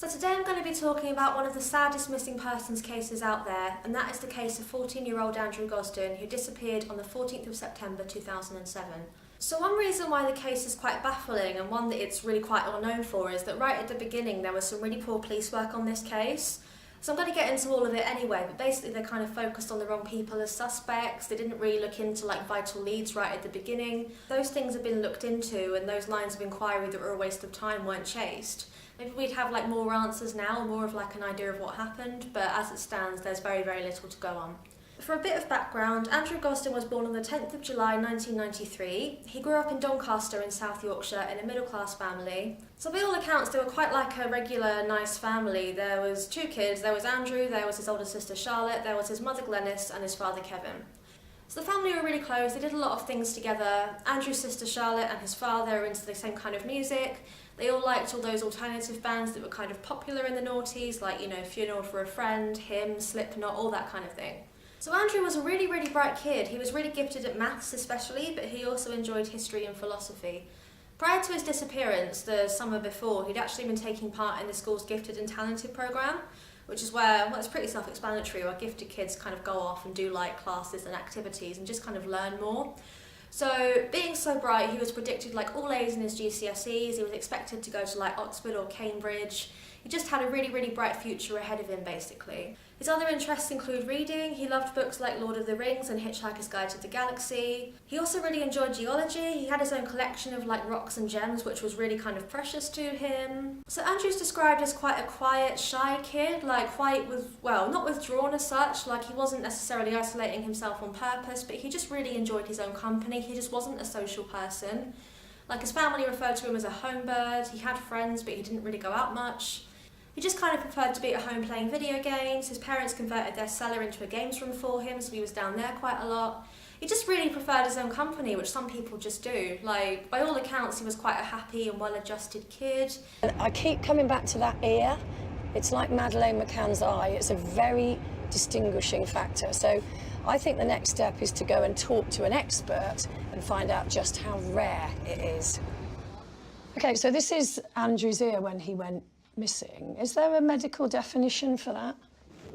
So today I'm going to be talking about one of the saddest missing persons cases out there, and that is the case of 14-year-old Andrew Gosden, who disappeared on the 14th of September 2007. So one reason why the case is quite baffling, and one that it's really quite well known for, is that right at the beginning there was some really poor police work on this case. So I'm going to get into all of it anyway, but basically they kind of focused on the wrong people as suspects. They didn't really look into vital leads right at the beginning. Those things have been looked into, and those lines of inquiry that were a waste of time weren't chased. Maybe we'd have more answers now, more of an idea of what happened, but as it stands there's very, very little to go on. For a bit of background, Andrew Gosden was born on the 10th of July 1993. He grew up in Doncaster in South Yorkshire in a middle-class family. So by all accounts they were quite like a regular, nice family. There was two kids, there was Andrew, there was his older sister Charlotte, there was his mother Glenys and his father Kevin. So the family were really close, they did a lot of things together. Andrew's sister Charlotte and his father were into the same kind of music. They all liked all those alternative bands that were kind of popular in the noughties, Funeral for a Friend, Him, Slipknot, all that kind of thing. So Andrew was a really, really bright kid. He was really gifted at maths especially, but he also enjoyed history and philosophy. Prior to his disappearance, the summer before, he'd actually been taking part in the school's Gifted and Talented programme, which is where, it's pretty self-explanatory, where gifted kids kind of go off and do classes and activities and just kind of learn more. So being so bright, he was predicted all A's in his GCSEs. He was expected to go to Oxford or Cambridge. He just had a really, really bright future ahead of him, basically. His other interests include reading. He loved books like Lord of the Rings and Hitchhiker's Guide to the Galaxy. He also really enjoyed geology. He had his own collection of rocks and gems, which was really kind of precious to him. So Andrew's described as quite a quiet, shy kid, not withdrawn as such, he wasn't necessarily isolating himself on purpose, but he just really enjoyed his own company. He just wasn't a social person. His family referred to him as a home bird. He had friends, but he didn't really go out much. He just kind of preferred to be at home playing video games. His parents converted their cellar into a games room for him, so he was down there quite a lot. He just really preferred his own company, which some people just do. By all accounts, he was quite a happy and well-adjusted kid. I keep coming back to that ear. It's like Madeleine McCann's eye. It's a very distinguishing factor. So I think the next step is to go and talk to an expert and find out just how rare it is. Okay, so this is Andrew's ear when he went missing. Is there a medical definition for that?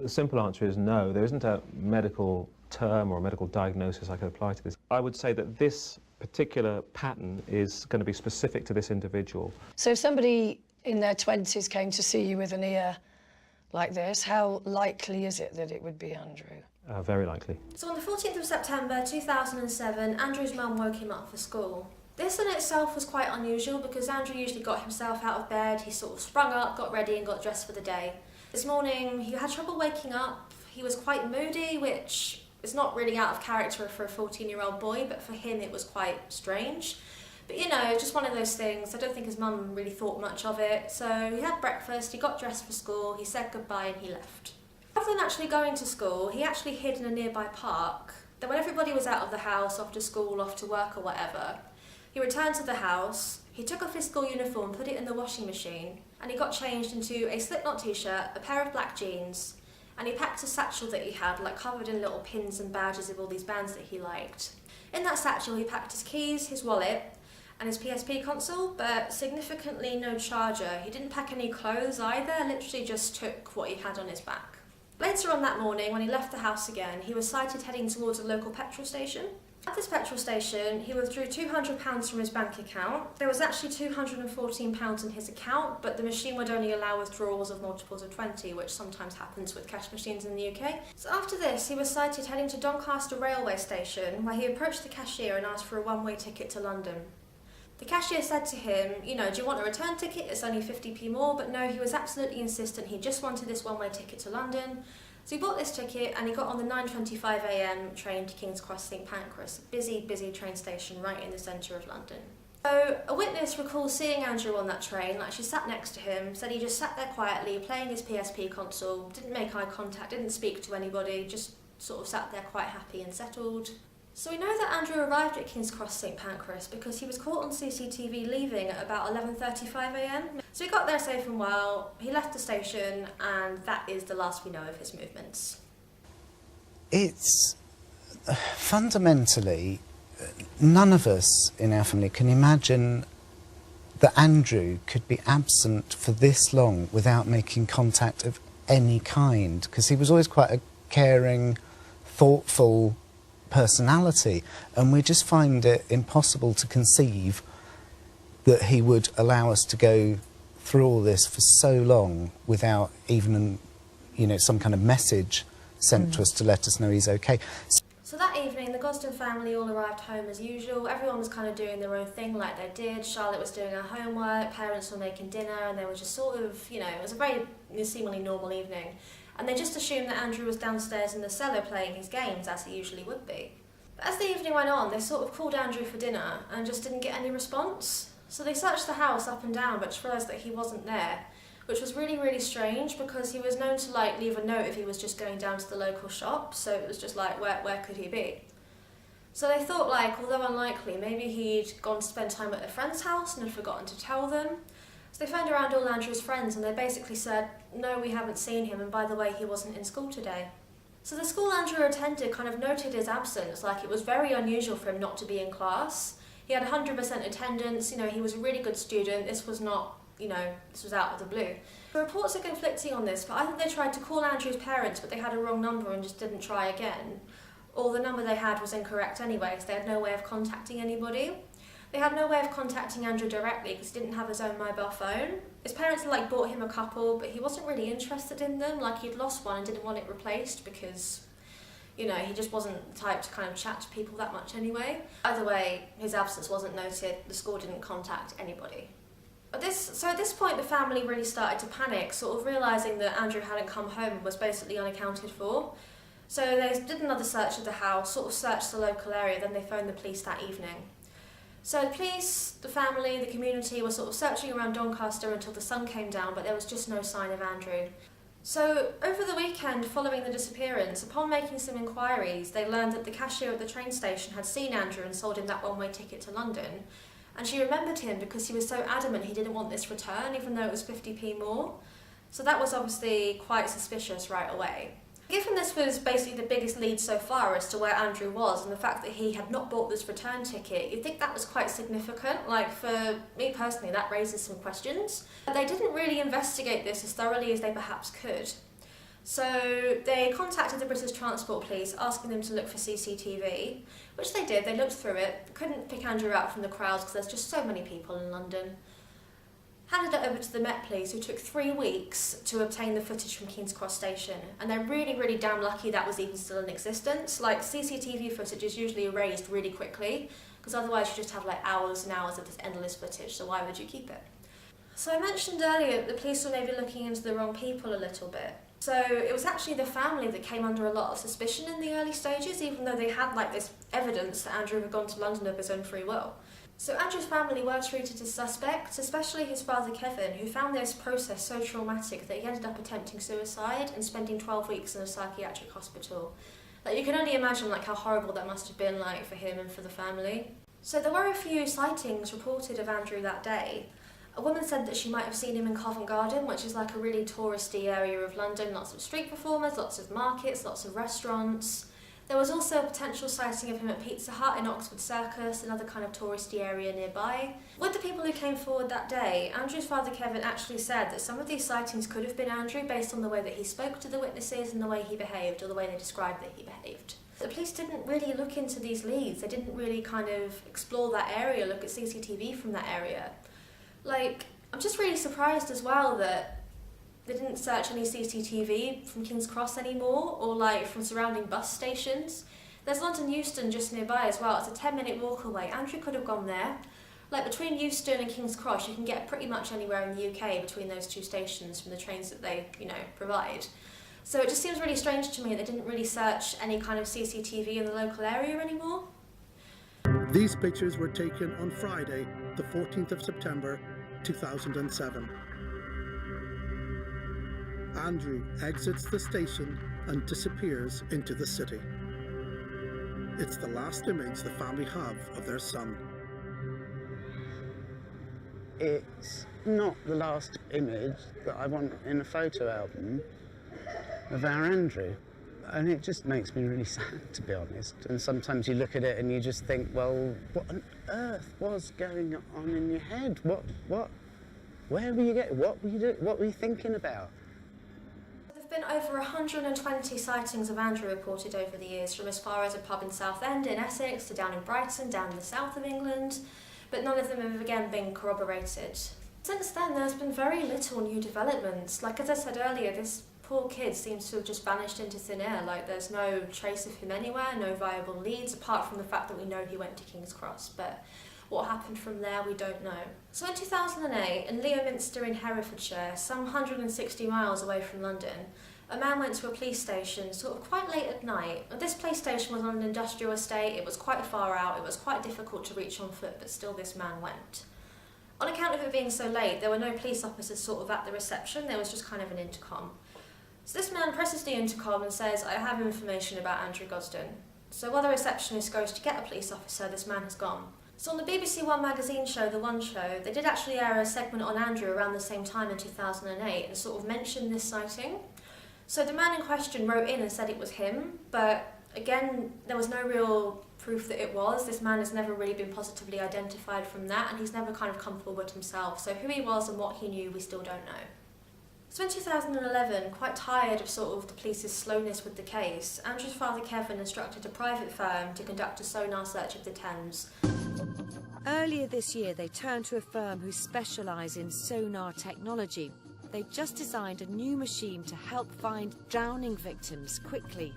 The simple answer is no. There isn't a medical term or a medical diagnosis I could apply to this. I would say that this particular pattern is going to be specific to this individual. So if somebody in their 20s came to see you with an ear like this, how likely is it that it would be Andrew? Very likely. So on the 14th of September 2007, Andrew's mum woke him up for school. This in itself was quite unusual because Andrew usually got himself out of bed, he sort of sprung up, got ready and got dressed for the day. This morning he had trouble waking up, he was quite moody, which is not really out of character for a 14-year-old boy, but for him it was quite strange. But just one of those things. I don't think his mum really thought much of it. So he had breakfast, he got dressed for school, he said goodbye and he left. Rather than actually going to school, he actually hid in a nearby park. Then when everybody was out of the house, off to school, off to work or whatever, he returned to the house, he took off his school uniform, put it in the washing machine, and he got changed into a Slipknot t-shirt, a pair of black jeans, and he packed a satchel that he had, covered in little pins and badges of all these bands that he liked. In that satchel he packed his keys, his wallet, and his PSP console, but significantly no charger. He didn't pack any clothes either, literally just took what he had on his back. Later on that morning, when he left the house again, he was sighted heading towards a local petrol station. At this petrol station, he withdrew £200 from his bank account. There was actually £214 in his account, but the machine would only allow withdrawals of multiples of 20, which sometimes happens with cash machines in the UK. So after this, he was sighted heading to Doncaster railway station, where he approached the cashier and asked for a one-way ticket to London. The cashier said to him, do you want a return ticket? It's only 50p more, but no, he was absolutely insistent. He just wanted this one-way ticket to London. So he bought this ticket and he got on the 9:25 AM train to King's Cross St Pancras, busy, busy train station right in the centre of London. So a witness recalls seeing Andrew on that train, she sat next to him, said he just sat there quietly, playing his PSP console, didn't make eye contact, didn't speak to anybody, just sort of sat there quite happy and settled. So we know that Andrew arrived at King's Cross St Pancras because he was caught on CCTV leaving at about 11:35 AM. So he got there safe and well, he left the station, and that is the last we know of his movements. It's fundamentally, none of us in our family can imagine that Andrew could be absent for this long without making contact of any kind, because he was always quite a caring, thoughtful personality, and we just find it impossible to conceive that he would allow us to go through all this for so long without even, you know, some kind of message sent to us to let us know he's okay. So that evening, the Gosden family all arrived home as usual. Everyone was kind of doing their own thing like they did. Charlotte was doing her homework, parents were making dinner, and they were just sort of, you know, it was a very seemingly normal evening. And they just assumed that Andrew was downstairs in the cellar playing his games, as he usually would be. But as the evening went on, they sort of called Andrew for dinner and just didn't get any response. So they searched the house up and down, but just realised that he wasn't there, which was really, really strange because he was known to like leave a note if he was just going down to the local shop, so it was just like, where could he be? So they thought, like, although unlikely, maybe he'd gone to spend time at a friend's house and had forgotten to tell them. So they phoned around all Andrew's friends and they basically said, no, we haven't seen him, and by the way, he wasn't in school today. So the school Andrew attended kind of noted his absence, like it was very unusual for him not to be in class. He had 100% attendance, you know, he was a really good student, this was not, you know, this was out of the blue. The reports are conflicting on this, but I think they tried to call Andrew's parents, but they had a wrong number and just didn't try again. Or the number they had was incorrect anyway, so they had no way of contacting anybody. They had no way of contacting Andrew directly because he didn't have his own mobile phone. His parents had like bought him a couple, but he wasn't really interested in them, like he'd lost one and didn't want it replaced because, you know, he just wasn't the type to kind of chat to people that much anyway. Either way, his absence wasn't noted, the school didn't contact anybody. So at this point the family really started to panic, sort of realising that Andrew hadn't come home and was basically unaccounted for. So they did another search of the house, sort of searched the local area, then they phoned the police that evening. So the police, the family, the community were sort of searching around Doncaster until the sun came down, but there was just no sign of Andrew. So over the weekend following the disappearance, upon making some inquiries, they learned that the cashier at the train station had seen Andrew and sold him that one-way ticket to London. And she remembered him because he was so adamant he didn't want this return, even though it was 50p more. So that was obviously quite suspicious right away. Given this was basically the biggest lead so far as to where Andrew was, and the fact that he had not bought this return ticket, you'd think that was quite significant. Like, for me personally, that raises some questions. But they didn't really investigate this as thoroughly as they perhaps could. So they contacted the British Transport Police asking them to look for CCTV, which they did. They looked through it, couldn't pick Andrew out from the crowds because there's just so many people in London. Handed it over to the Met Police, who took 3 weeks to obtain the footage from King's Cross Station, and they're really, really damn lucky that was even still in existence. Like, CCTV footage is usually erased really quickly, because otherwise you just have like hours and hours of this endless footage, so why would you keep it? So I mentioned earlier that the police were maybe looking into the wrong people a little bit. So it was actually the family that came under a lot of suspicion in the early stages, even though they had like this evidence that Andrew had gone to London of his own free will. So Andrew's family were treated as suspects, especially his father Kevin, who found this process so traumatic that he ended up attempting suicide and spending 12 weeks in a psychiatric hospital. Like, you can only imagine like how horrible that must have been like for him and for the family. So there were a few sightings reported of Andrew that day. A woman said that she might have seen him in Covent Garden, which is like a really touristy area of London, lots of street performers, lots of markets, lots of restaurants. There was also a potential sighting of him at Pizza Hut in Oxford Circus, another kind of touristy area nearby. With the people who came forward that day, Andrew's father Kevin actually said that some of these sightings could have been Andrew based on the way that he spoke to the witnesses and the way he behaved, or the way they described that he behaved. The police didn't really look into these leads, they didn't really kind of explore that area, look at CCTV from that area. Like, I'm just really surprised as well that they didn't search any CCTV from King's Cross anymore, or like from surrounding bus stations. There's London Euston just nearby as well. It's a 10-minute walk away. Andrew could have gone there. Like, between Euston and King's Cross, you can get pretty much anywhere in the UK between those two stations from the trains that they, you know, provide. So it just seems really strange to me that they didn't really search any kind of CCTV in the local area anymore. These pictures were taken on Friday, the 14th of September, 2007. Andrew exits the station and disappears into the city. It's the last image the family have of their son. It's not the last image that I want in a photo album of our Andrew. And it just makes me really sad, to be honest. And sometimes you look at it and you just think, well, what on earth was going on in your head? Where were you getting? What were you doing? What were you thinking about? There have been over 120 sightings of Andrew reported over the years, from as far as a pub in Southend in Essex to down in Brighton, down in the south of England, but none of them have again been corroborated. Since then, there's been very little new developments. Like, as I said earlier, this poor kid seems to have just vanished into thin air. Like, there's no trace of him anywhere, no viable leads, apart from the fact that we know he went to King's Cross. But what happened from there, we don't know. So in 2008, in Leominster in Herefordshire, some 160 miles away from London, a man went to a police station sort of quite late at night. And this police station was on an industrial estate, it was quite far out, it was quite difficult to reach on foot, but still this man went. On account of it being so late, there were no police officers sort of at the reception, there was just kind of an intercom. So this man presses the intercom and says, "I have information about Andrew Gosden." So while the receptionist goes to get a police officer, this man has gone. So on the BBC One magazine show, The One Show, they did actually air a segment on Andrew around the same time in 2008 and sort of mentioned this sighting. So the man in question wrote in and said it was him, but again, there was no real proof that it was. This man has never really been positively identified from that, and he's never kind of come forward himself. So who he was and what he knew, we still don't know. So in 2011, quite tired of sort of the police's slowness with the case, Andrew's father Kevin instructed a private firm to conduct a sonar search of the Thames. Earlier this year, they turned to a firm who specialise in sonar technology. They've just designed a new machine to help find drowning victims quickly.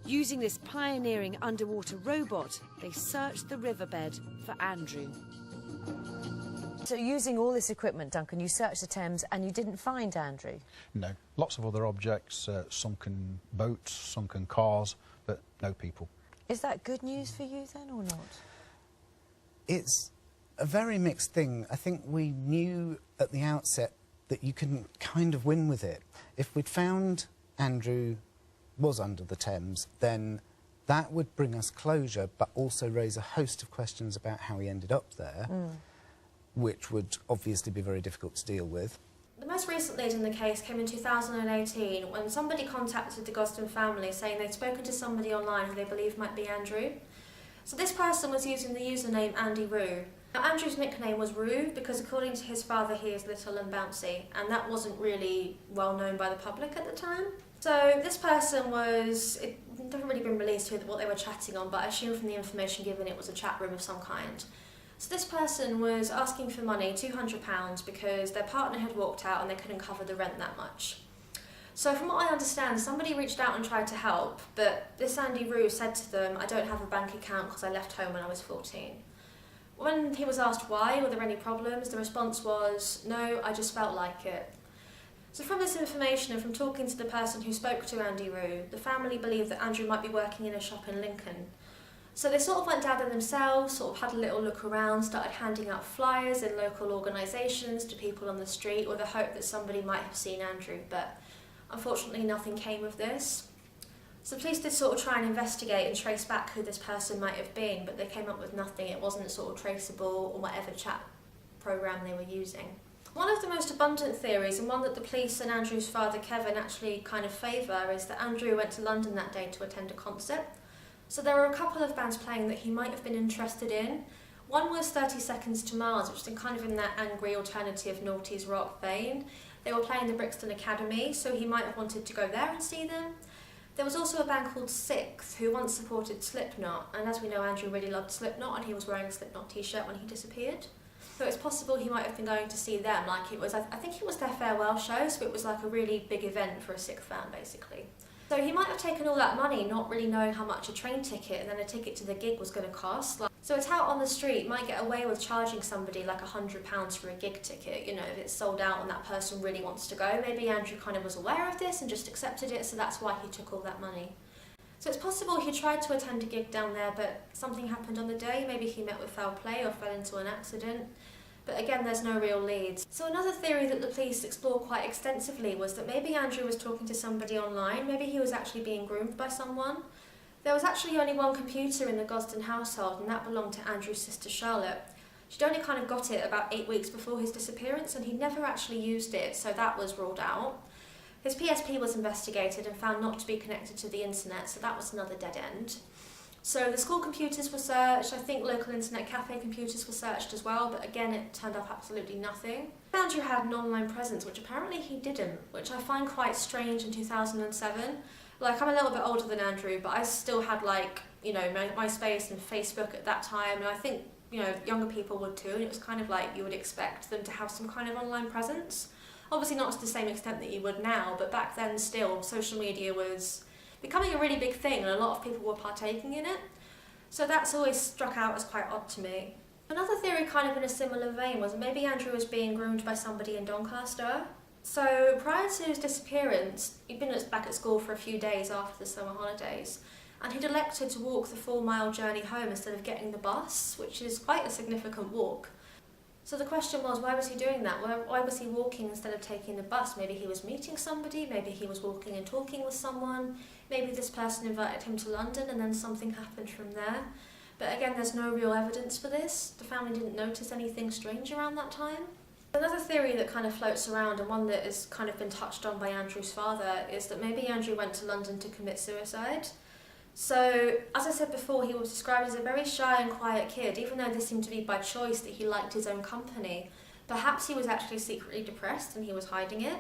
Using this pioneering underwater robot, they searched the riverbed for Andrew. So using all this equipment, Duncan, you searched the Thames and you didn't find Andrew? No. Lots of other objects, sunken boats, sunken cars, but no people. Is that good news for you then or not? It's a very mixed thing. I think we knew at the outset that you can kind of win with it. If we'd found Andrew was under the Thames, then that would bring us closure, but also raise a host of questions about how he ended up there, which would obviously be very difficult to deal with. The most recent lead in the case came in 2018 when somebody contacted the Gosden family saying they'd spoken to somebody online who they believed might be Andrew. So this person was using the username Andy Roo. Now, Andrew's nickname was Roo because according to his father he is little and bouncy, and that wasn't really well known by the public at the time. So this person was, it hasn't really been released what they were chatting on, but I assume from the information given it was a chat room of some kind. So this person was asking for money, £200, because their partner had walked out and they couldn't cover the rent that much. So from what I understand, somebody reached out and tried to help, but this Andy Roo said to them, "I don't have a bank account because I left home when I was 14. When he was asked why, were there any problems, the response was, "No, I just felt like it." So from this information and from talking to the person who spoke to Andy Roo, the family believed that Andrew might be working in a shop in Lincoln. So they sort of went down there themselves, sort of had a little look around, started handing out flyers in local organisations to people on the street with the hope that somebody might have seen Andrew, but unfortunately nothing came of this. So the police did sort of try and investigate and trace back who this person might have been, but they came up with nothing. It wasn't sort of traceable or whatever chat programme they were using. One of the most abundant theories, and one that the police and Andrew's father Kevin actually kind of favour, is that Andrew went to London that day to attend a concert. So there were a couple of bands playing that he might have been interested in. One was 30 Seconds to Mars, which is kind of in that angry alternative noughties rock vein. They were playing the Brixton Academy, so he might have wanted to go there and see them. There was also a band called Sixth, who once supported Slipknot, and as we know, Andrew really loved Slipknot, and he was wearing a Slipknot t-shirt when he disappeared. So it's possible he might have been going to see them, like it was, I think it was their farewell show, so it was like a really big event for a Sixth fan, basically. So he might have taken all that money, not really knowing how much a train ticket and then a ticket to the gig was going to cost. So a tout on the street might get away with charging somebody like £100 for a gig ticket, you know, if it's sold out and that person really wants to go. Maybe Andrew kind of was aware of this and just accepted it, so that's why he took all that money. So it's possible he tried to attend a gig down there, but something happened on the day. Maybe he met with foul play or fell into an accident. But again, there's no real leads. So another theory that the police explored quite extensively was that maybe Andrew was talking to somebody online, maybe he was actually being groomed by someone. There was actually only one computer in the Gosden household, and that belonged to Andrew's sister Charlotte. She'd only kind of got it about 8 weeks before his disappearance, and he'd never actually used it, so that was ruled out. His PSP was investigated and found not to be connected to the internet, so that was another dead end. So the school computers were searched, I think local internet cafe computers were searched as well, but again it turned up absolutely nothing. Andrew had an online presence, which apparently he didn't, which I find quite strange in 2007. Like, I'm a little bit older than Andrew, but I still had, like, you know, MySpace and Facebook at that time, and I think, you know, younger people would too, and it was kind of like you would expect them to have some kind of online presence. Obviously not to the same extent that you would now, but back then still, social media was becoming a really big thing and a lot of people were partaking in it. So that's always struck out as quite odd to me. Another theory kind of in a similar vein was that maybe Andrew was being groomed by somebody in Doncaster. So prior to his disappearance, he'd been back at school for a few days after the summer holidays, and he'd elected to walk the 4-mile journey home instead of getting the bus, which is quite a significant walk. So the question was, why was he doing that? Why was he walking instead of taking the bus? Maybe he was meeting somebody, maybe he was walking and talking with someone, maybe this person invited him to London and then something happened from there. But again, there's no real evidence for this. The family didn't notice anything strange around that time. Another theory that kind of floats around, and one that has kind of been touched on by Andrew's father, is that maybe Andrew went to London to commit suicide. So, as I said before, he was described as a very shy and quiet kid, even though this seemed to be by choice that he liked his own company. Perhaps he was actually secretly depressed and he was hiding it,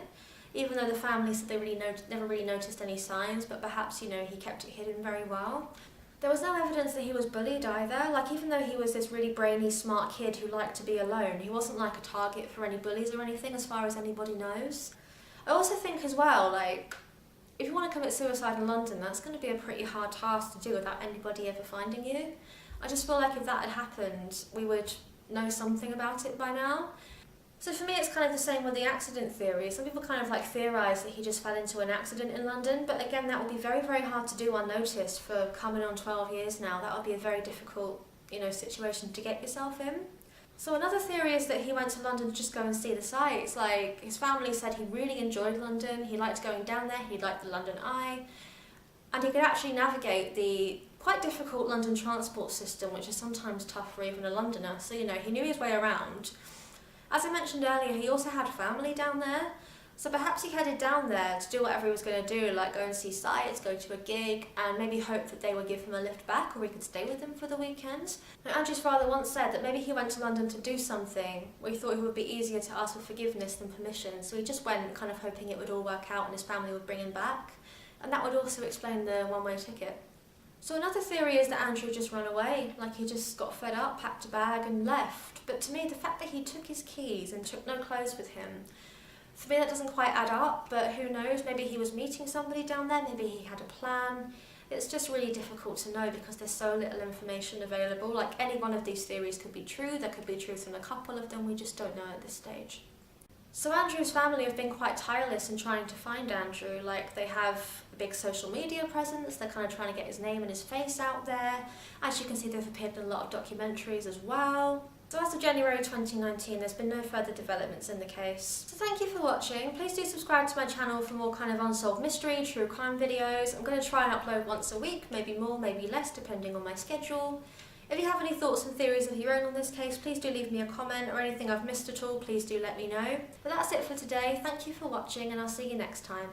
even though the family said they never really noticed any signs, but perhaps, you know, he kept it hidden very well. There was no evidence that he was bullied either. Like, even though he was this really brainy, smart kid who liked to be alone, he wasn't like a target for any bullies or anything, as far as anybody knows. I also think as well, like, if you want to commit suicide in London, that's going to be a pretty hard task to do without anybody ever finding you. I just feel like if that had happened, we would know something about it by now. So for me, it's kind of the same with the accident theory. Some people kind of like theorise that he just fell into an accident in London, but again, that would be very, very hard to do unnoticed for coming on 12 years now. That would be a very difficult, you know, situation to get yourself in. So another theory is that he went to London to just go and see the sights. Like, his family said he really enjoyed London, he liked going down there, he liked the London Eye, and he could actually navigate the quite difficult London transport system, which is sometimes tough for even a Londoner. So, you know, he knew his way around. As I mentioned earlier, he also had family down there, so perhaps he headed down there to do whatever he was going to do, like go and see sights, go to a gig, and maybe hope that they would give him a lift back or he could stay with them for the weekend. Now, Andrew's father once said that maybe he went to London to do something where he thought it would be easier to ask for forgiveness than permission, so he just went kind of hoping it would all work out and his family would bring him back, and that would also explain the one-way ticket. So another theory is that Andrew just ran away, like he just got fed up, packed a bag and left. But to me, the fact that he took his keys and took no clothes with him, for me that doesn't quite add up, but who knows, maybe he was meeting somebody down there, maybe he had a plan. It's just really difficult to know because there's so little information available. Like, any one of these theories could be true, there could be truth in a couple of them, we just don't know at this stage. So Andrew's family have been quite tireless in trying to find Andrew. Like, they have a big social media presence, they're kind of trying to get his name and his face out there. As you can see, they've appeared in a lot of documentaries as well. So as of January 2019, there's been no further developments in the case. So thank you for watching. Please do subscribe to my channel for more kind of unsolved mystery, true crime videos. I'm going to try and upload once a week, maybe more, maybe less, depending on my schedule. If you have any thoughts and theories of your own on this case, please do leave me a comment, or anything I've missed at all, please do let me know. But that's it for today. Thank you for watching, and I'll see you next time.